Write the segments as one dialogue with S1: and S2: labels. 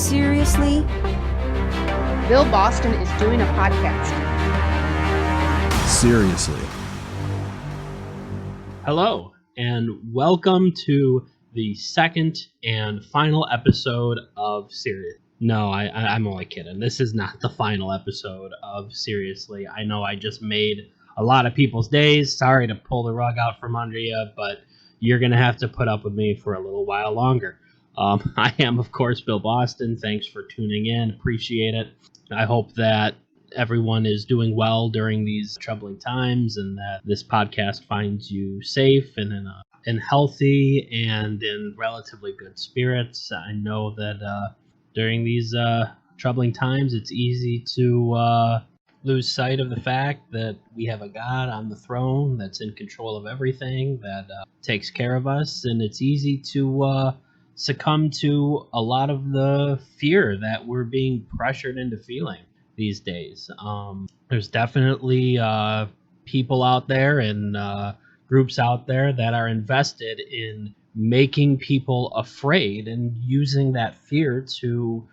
S1: Seriously?
S2: Bill Boston is doing a podcast.
S3: Seriously.
S4: Hello, and welcome to the second and final episode of Serious. No, I'm only kidding. This is not the final episode of Seriously. I know I just made a lot of people's days. Sorry to pull the rug out from under you, but you're going to have to put up with me for a little while longer. I am, of course, Bill Boston. Thanks for tuning in. Appreciate it. I hope that everyone is doing well during these troubling times and that this podcast finds you safe and healthy and in relatively good spirits. I know that during these troubling times, it's easy to lose sight of the fact that we have a God on the throne that's in control of everything, that takes care of us, and it's easy to succumb to a lot of the fear that we're being pressured into feeling these days. There's definitely people out there and groups out there that are invested in making people afraid and using that fear to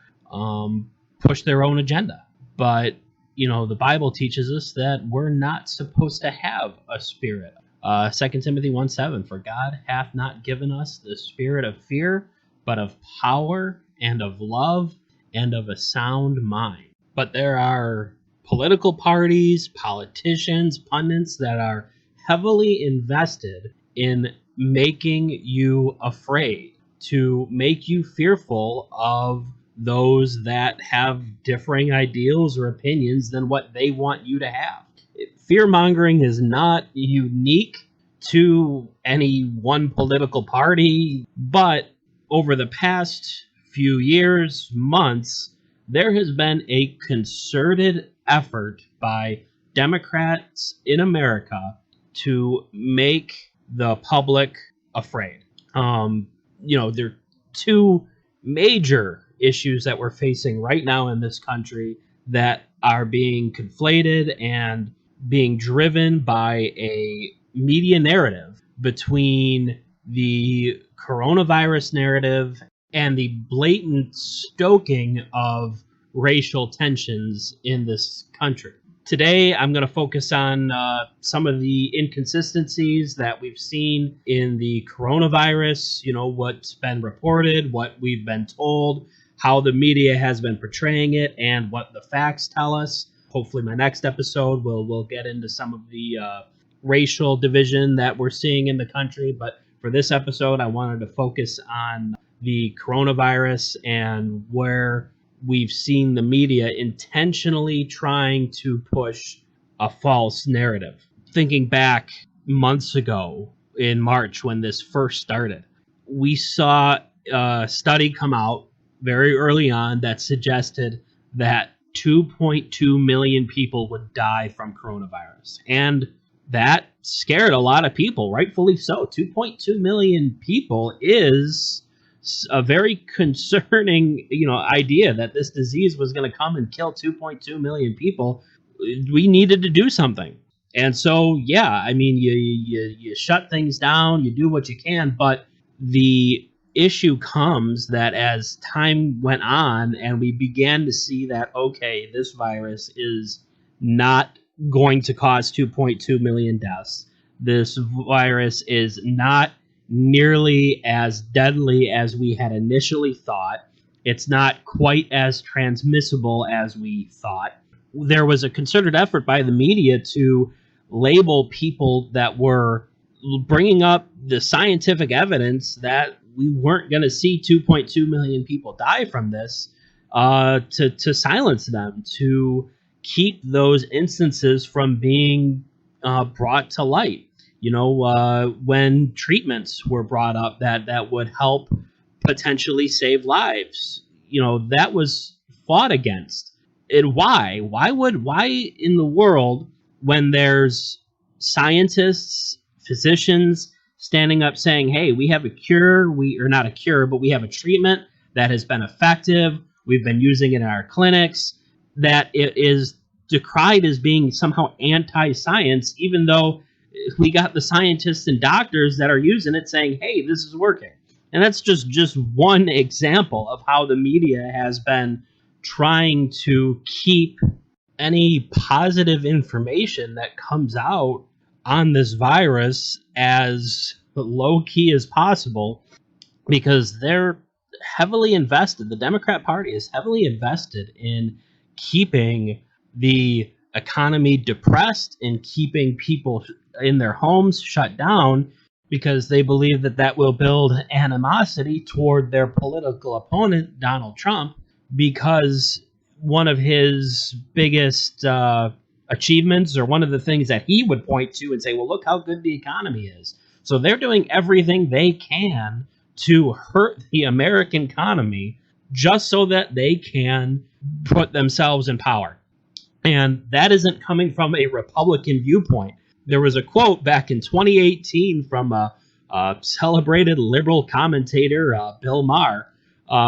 S4: push their own agenda. But, you know, the Bible teaches us that we're not supposed to have a spirit. 2 Timothy 1:7, for God hath not given us the spirit of fear, but of power and of love and of a sound mind. But there are political parties, politicians, pundits that are heavily invested in making you afraid, to make you fearful of those that have differing ideals or opinions than what they want you to have. Fear-mongering is not unique to any one political party, but over the past few years, months, there has been a concerted effort by Democrats in America to make the public afraid. There are two major issues that we're facing right now in this country that are being conflated and being driven by a media narrative between the coronavirus narrative and the blatant stoking of racial tensions in this country. Today, I'm going to focus on some of the inconsistencies that we've seen in the coronavirus, what's been reported, what we've been told, how the media has been portraying it, and what the facts tell us. Hopefully my next episode we'll get into some of the racial division that we're seeing in the country. But for this episode, I wanted to focus on the coronavirus and where we've seen the media intentionally trying to push a false narrative. Thinking back months ago in March when this first started, we saw a study come out very early on that suggested that 2.2 million people would die from coronavirus. And that scared a lot of people, rightfully so. 2.2 million people is a very concerning, idea that this disease was going to come and kill 2.2 million people. We needed to do something. And so, you shut things down, you do what you can, but the issue comes that as time went on and we began to see that, okay, this virus is not going to cause 2.2 million deaths. This virus is not nearly as deadly as we had initially thought. It's not quite as transmissible as we thought. There was a concerted effort by the media to label people that were bringing up the scientific evidence that we weren't going to see 2.2 million people die from this, to silence them, to keep those instances from being brought to light. When treatments were brought up that would help potentially save lives, that was fought against. And why? Why in the world, when there's scientists, physicians standing up saying, hey, we have a cure, or not a cure, but we have a treatment that has been effective, we've been using it in our clinics, that it is decried as being somehow anti-science, even though we got the scientists and doctors that are using it saying, hey, this is working. And that's just one example of how the media has been trying to keep any positive information that comes out on this virus as low key as possible, because they're heavily invested. The Democrat Party is heavily invested in keeping the economy depressed and keeping people in their homes shut down, because they believe that that will build animosity toward their political opponent, Donald Trump, because one of his biggest achievements, or one of the things that he would point to and say, well, look how good the economy is. So they're doing everything they can to hurt the American economy just so that they can put themselves in power. And that isn't coming from a Republican viewpoint. There was a quote back in 2018 from a celebrated liberal commentator, Bill Maher.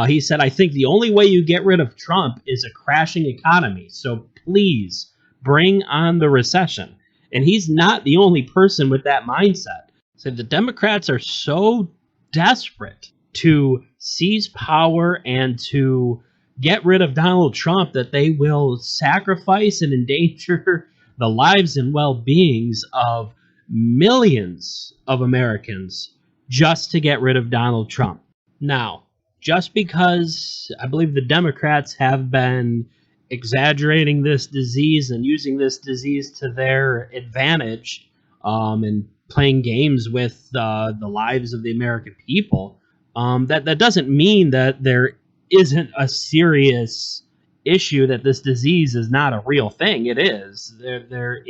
S4: He said, I think the only way you get rid of Trump is a crashing economy. So please bring on the recession. And he's not the only person with that mindset. So the Democrats are so desperate to seize power and to get rid of Donald Trump that they will sacrifice and endanger the lives and well-beings of millions of Americans just to get rid of Donald Trump. Now, just because I believe the Democrats have been exaggerating this disease and using this disease to their advantage, and playing games with the lives of the American people, that doesn't mean that there isn't a serious issue, that this disease is not a real thing. It is. There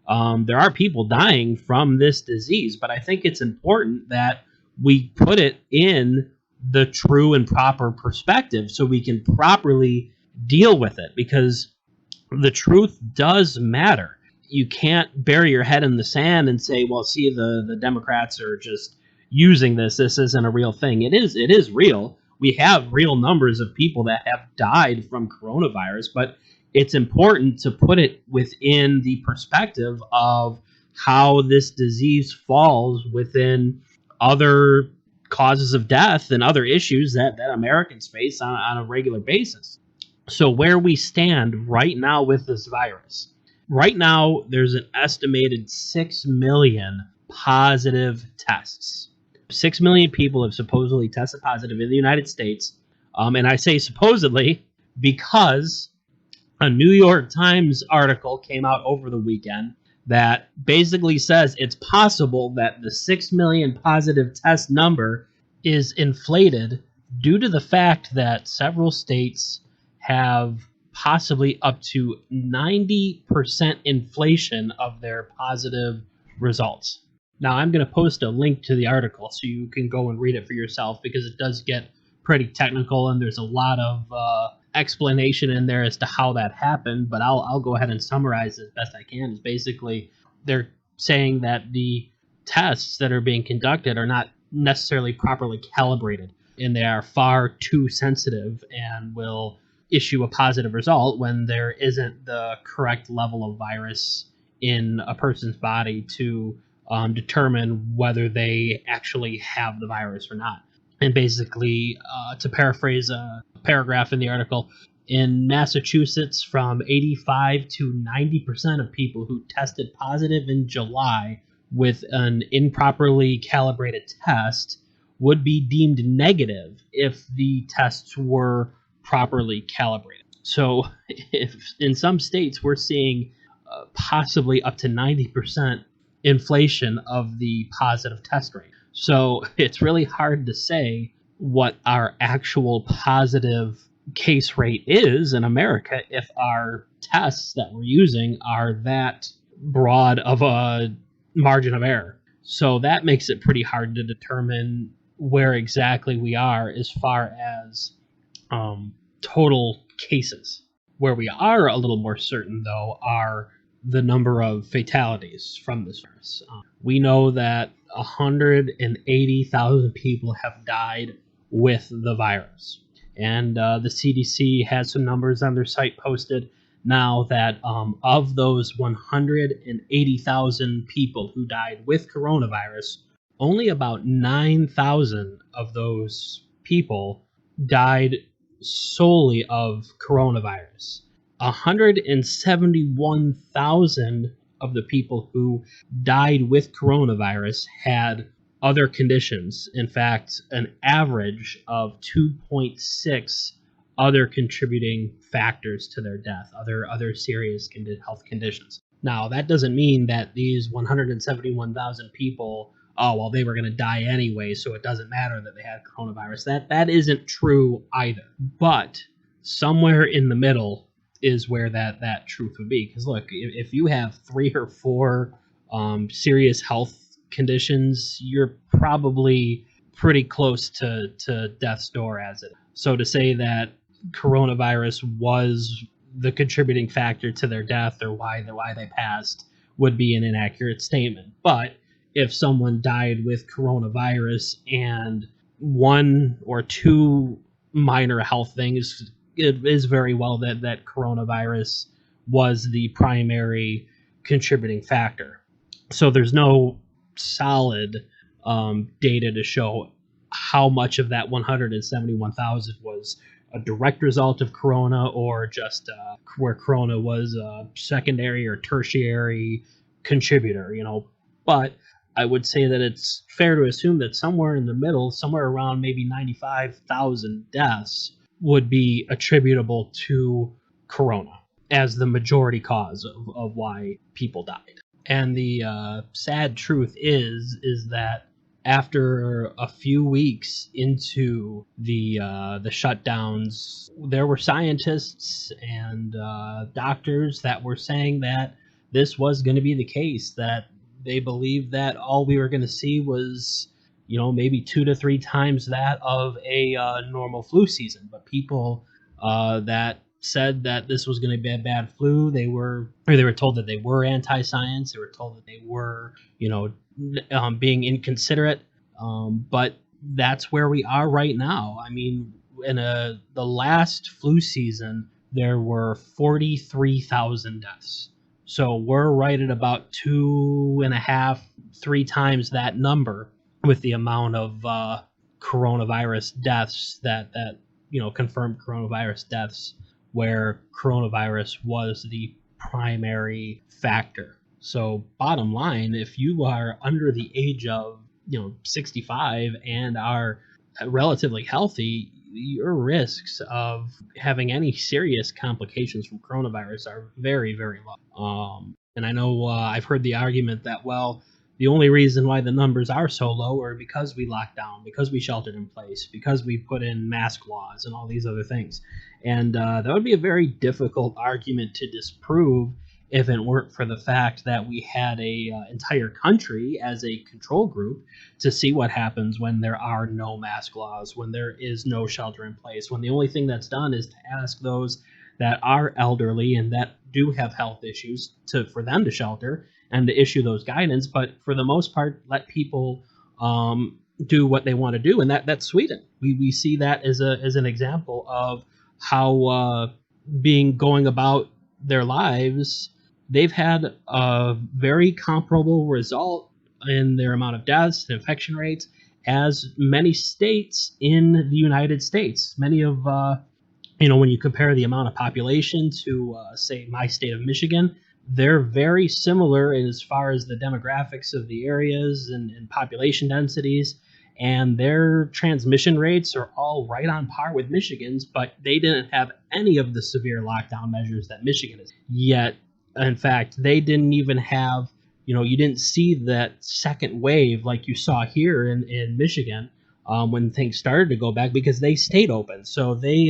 S4: are people dying from this disease, but I think it's important that we put it in the true and proper perspective so we can properly deal with it, because the truth does matter. You can't bury your head in the sand and say, well, see, the Democrats are just using this. This isn't a real thing. It is real. We have real numbers of people that have died from coronavirus, but it's important to put it within the perspective of how this disease falls within other causes of death and other issues that Americans face on a regular basis. So where we stand right now with this virus. Right now, there's an estimated 6 million positive tests. 6 million people have supposedly tested positive in the United States. And I say supposedly because a New York Times article came out over the weekend that basically says it's possible that the 6 million positive test number is inflated due to the fact that several states have possibly up to 90% inflation of their positive results. Now, I'm going to post a link to the article so you can go and read it for yourself, because it does get pretty technical and there's a lot of explanation in there as to how that happened, but I'll go ahead and summarize as best I can. Is basically they're saying that the tests that are being conducted are not necessarily properly calibrated, and they are far too sensitive and will issue a positive result when there isn't the correct level of virus in a person's body to determine whether they actually have the virus or not. And basically, to paraphrase a paragraph in the article, in Massachusetts, from 85 to 90% of people who tested positive in July with an improperly calibrated test would be deemed negative if the tests were properly calibrated. So if in some states we're seeing possibly up to 90% inflation of the positive test rate. So it's really hard to say what our actual positive case rate is in America if our tests that we're using are that broad of a margin of error. So that makes it pretty hard to determine where exactly we are as far as total cases. Where we are a little more certain, though, are the number of fatalities from this virus. We know that 180,000 people have died with the virus. And the CDC has some numbers on their site posted now that of those 180,000 people who died with coronavirus, only about 9,000 of those people died solely of coronavirus. 171,000 of the people who died with coronavirus had other conditions. In fact, an average of 2.6 other contributing factors to their death, other serious health conditions. Now, that doesn't mean that these 171,000 people, oh, well, they were going to die anyway, so it doesn't matter that they had coronavirus. That isn't true either. But somewhere in the middle is where that truth would be. Because look, if you have 3 or 4 serious health conditions, you're probably pretty close to death's door as it. So to say that coronavirus was the contributing factor to their death or why they passed would be an inaccurate statement. But if someone died with coronavirus and 1 or 2 minor health things, it is very well that coronavirus was the primary contributing factor. So there's no solid data to show how much of that 171,000 was a direct result of corona or just where corona was a secondary or tertiary contributor, But I would say that it's fair to assume that somewhere in the middle, somewhere around maybe 95,000 deaths would be attributable to corona as the majority cause of why people died. And the sad truth is that after a few weeks into the shutdowns, there were scientists and doctors that were saying that this was going to be the case, that they believed that all we were going to see was, maybe 2 to 3 times that of a normal flu season. But people that said that this was going to be a bad flu, they were told that they were anti-science. They were told that they were, being inconsiderate. But that's where we are right now. I mean, in the last flu season, there were 43,000 deaths. So we're right at about 2.5, 3 times that number with the amount of coronavirus deaths that confirmed coronavirus deaths where coronavirus was the primary factor. So bottom line, if you are under the age of 65 and are relatively healthy, your risks of having any serious complications from coronavirus are very, very low. And I know I've heard the argument that, well, the only reason why the numbers are so low are because we locked down, because we sheltered in place, because we put in mask laws and all these other things. And that would be a very difficult argument to disprove if it weren't for the fact that we had a entire country as a control group to see what happens when there are no mask laws, when there is no shelter in place, when the only thing that's done is to ask those that are elderly and that do have health issues for them to shelter and to issue those guidance. But for the most part, let people do what they want to do, and that's Sweden. We see that as an example of how going about their lives, they've had a very comparable result in their amount of deaths and infection rates as many states in the United States. Many of, when you compare the amount of population to, say, my state of Michigan, they're very similar as far as the demographics of the areas and population densities. And their transmission rates are all right on par with Michigan's, but they didn't have any of the severe lockdown measures that Michigan is. Yet, in fact, they didn't even have, you didn't see that second wave like you saw here in Michigan when things started to go back, because they stayed open. So they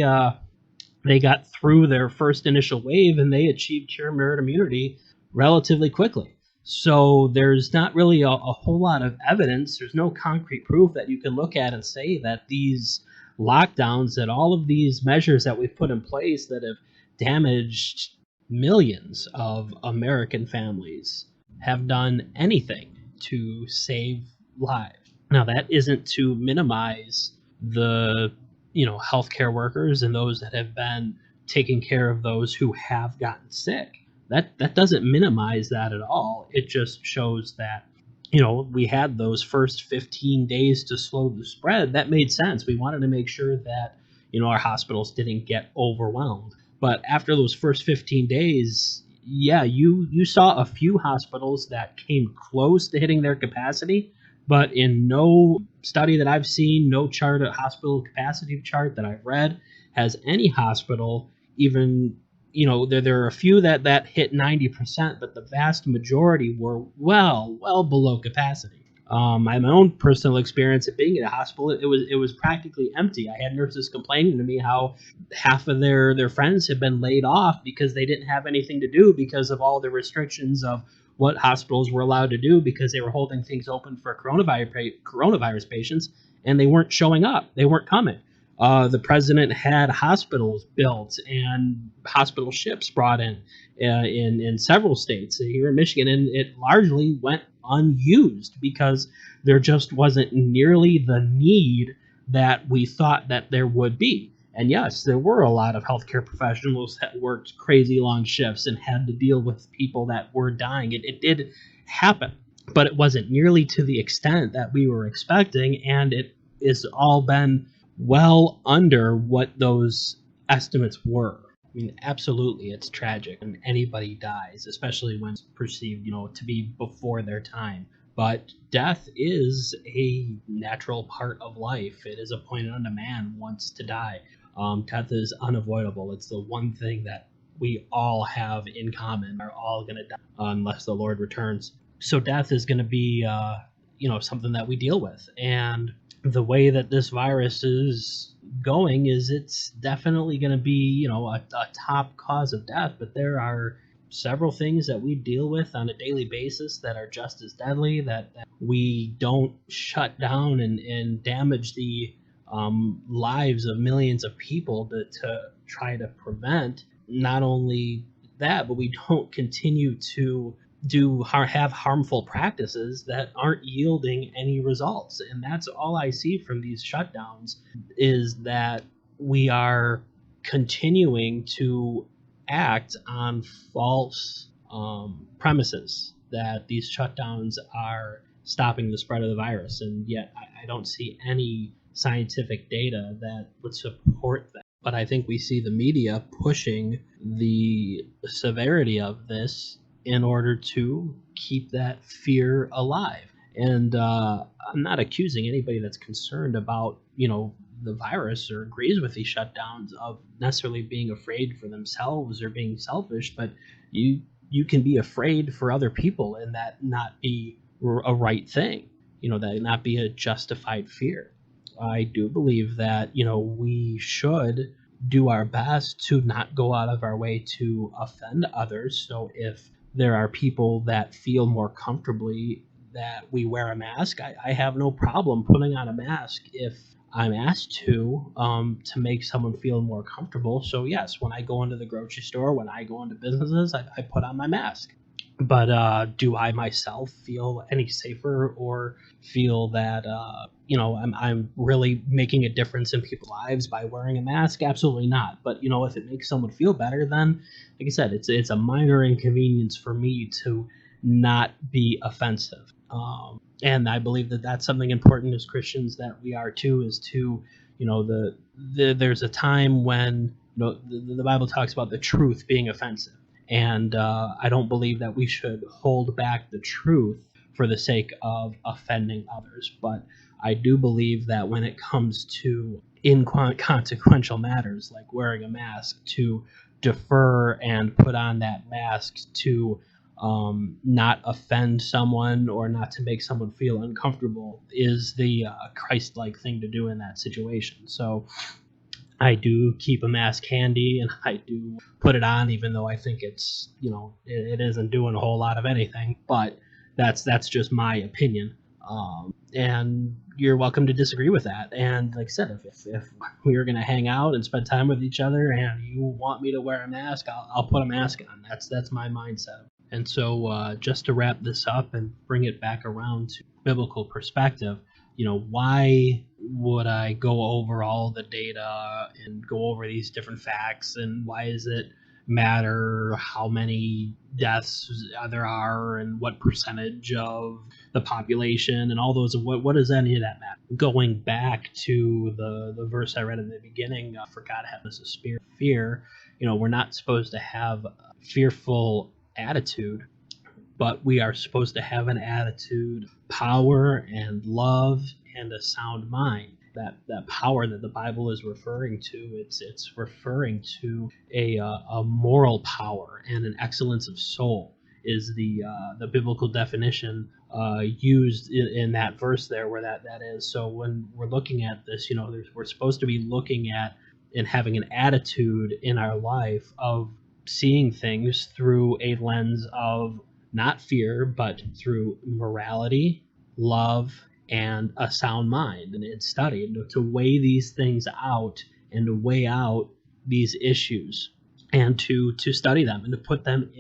S4: got through their first initial wave and they achieved cure herd immunity relatively quickly. So there's not really a whole lot of evidence. There's no concrete proof that you can look at and say that these lockdowns, that all of these measures that we've put in place that have damaged millions of American families have done anything to save lives. Now, that isn't to minimize the healthcare workers and those that have been taking care of those who have gotten sick. That doesn't minimize that at all. It just shows that we had those first 15 days to slow the spread. That made sense. We wanted to make sure that, our hospitals didn't get overwhelmed. But after those first 15 days, yeah, you saw a few hospitals that came close to hitting their capacity, but in no study that I've seen, no chart, hospital capacity chart that I've read, has any hospital even, there are a few that hit 90%, but the vast majority were well below capacity. I have my own personal experience of being at a hospital. It was practically empty. I had nurses complaining to me how half of their friends had been laid off because they didn't have anything to do because of all the restrictions of what hospitals were allowed to do, because they were holding things open for coronavirus patients, and they weren't showing up. They weren't coming. The president had hospitals built and hospital ships brought in several states here in Michigan, and it largely went unused because there just wasn't nearly the need that we thought that there would be. And yes, there were a lot of healthcare professionals that worked crazy long shifts and had to deal with people that were dying. It did happen, but it wasn't nearly to the extent that we were expecting, and it has all been well under what those estimates were. I mean, absolutely, it's tragic when anybody dies, especially when it's perceived, to be before their time. But death is a natural part of life. It is appointed unto man once to die. Death is unavoidable. It's the one thing that we all have in common. Are all going to die unless the Lord returns. So death is going to be, something that we deal with. And the way that this virus is going is it's definitely going to be, a top cause of death. But there are several things that we deal with on a daily basis that are just as deadly, that we don't shut down and damage the lives of millions of people to try to prevent. Not only that, but we don't continue to have harmful practices that aren't yielding any results. And that's all I see from these shutdowns, is that we are continuing to act on false premises that these shutdowns are stopping the spread of the virus. And yet I don't see any scientific data that would support that. But I think we see the media pushing the severity of this in order to keep that fear alive. And I'm not accusing anybody that's concerned about, the virus or agrees with these shutdowns of necessarily being afraid for themselves or being selfish, but you can be afraid for other people and that not be a right thing, that not be a justified fear. I do believe that, we should do our best to not go out of our way to offend others. So if there are people that feel more comfortably that we wear a mask, I have no problem putting on a mask if I'm asked to make someone feel more comfortable. So yes, when I go into the grocery store, when I go into businesses, I put on my mask. But do I myself feel any safer or feel that I'm really making a difference in people's lives by wearing a mask? Absolutely not. But if it makes someone feel better, then like I said, it's a minor inconvenience for me to not be offensive. And I believe that that's something important as Christians that we are too. Is to there's a time when the Bible talks about the truth being offensive. And I don't believe that we should hold back the truth for the sake of offending others. But I do believe that when it comes to inconsequential matters like wearing a mask, to defer and put on that mask to not offend someone or not to make someone feel uncomfortable is the Christ-like thing to do in that situation. So I do keep a mask handy, and I do put it on, even though I think it's, it isn't doing a whole lot of anything. But that's just my opinion, and you're welcome to disagree with that. And like I said, if we are going to hang out and spend time with each other, and you want me to wear a mask, I'll put a mask on. That's my mindset. And so, just to wrap this up and bring it back around to biblical perspective, why would I go over all the data and go over these different facts, and why is it matter how many deaths there are and what percentage of the population and all those. What does any of that matter? Going back to the verse I read in the beginning, for God hath us a spirit of fear. We're not supposed to have a fearful attitude, but we are supposed to have an attitude, power and love and a sound mind. That power that the Bible is referring to, it's referring to a moral power and an excellence of soul is the biblical definition used in that verse there, where that is. So when we're looking at this, we're supposed to be looking at and having an attitude in our life of seeing things through a lens of not fear, but through morality, love, and a sound mind and study, and to weigh these things out and to weigh out these issues and to study them and to put them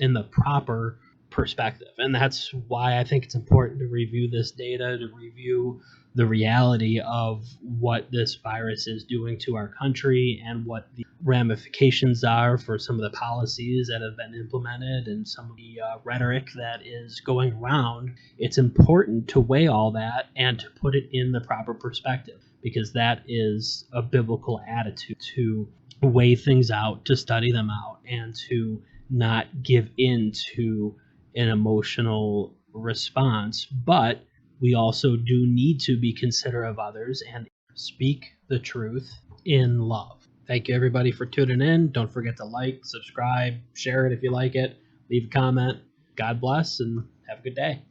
S4: in the proper perspective. And that's why I think it's important to review this data, to review the reality of what this virus is doing to our country and what the ramifications are for some of the policies that have been implemented and some of the rhetoric that is going around. It's important to weigh all that and to put it in the proper perspective, because that is a biblical attitude, to weigh things out, to study them out, and to not give in to an emotional response. But we also do need to be considerate of others and speak the truth in love. Thank you, everybody, for tuning in. Don't forget to like, subscribe, share it if you like it, leave a comment. God bless, and have a good day.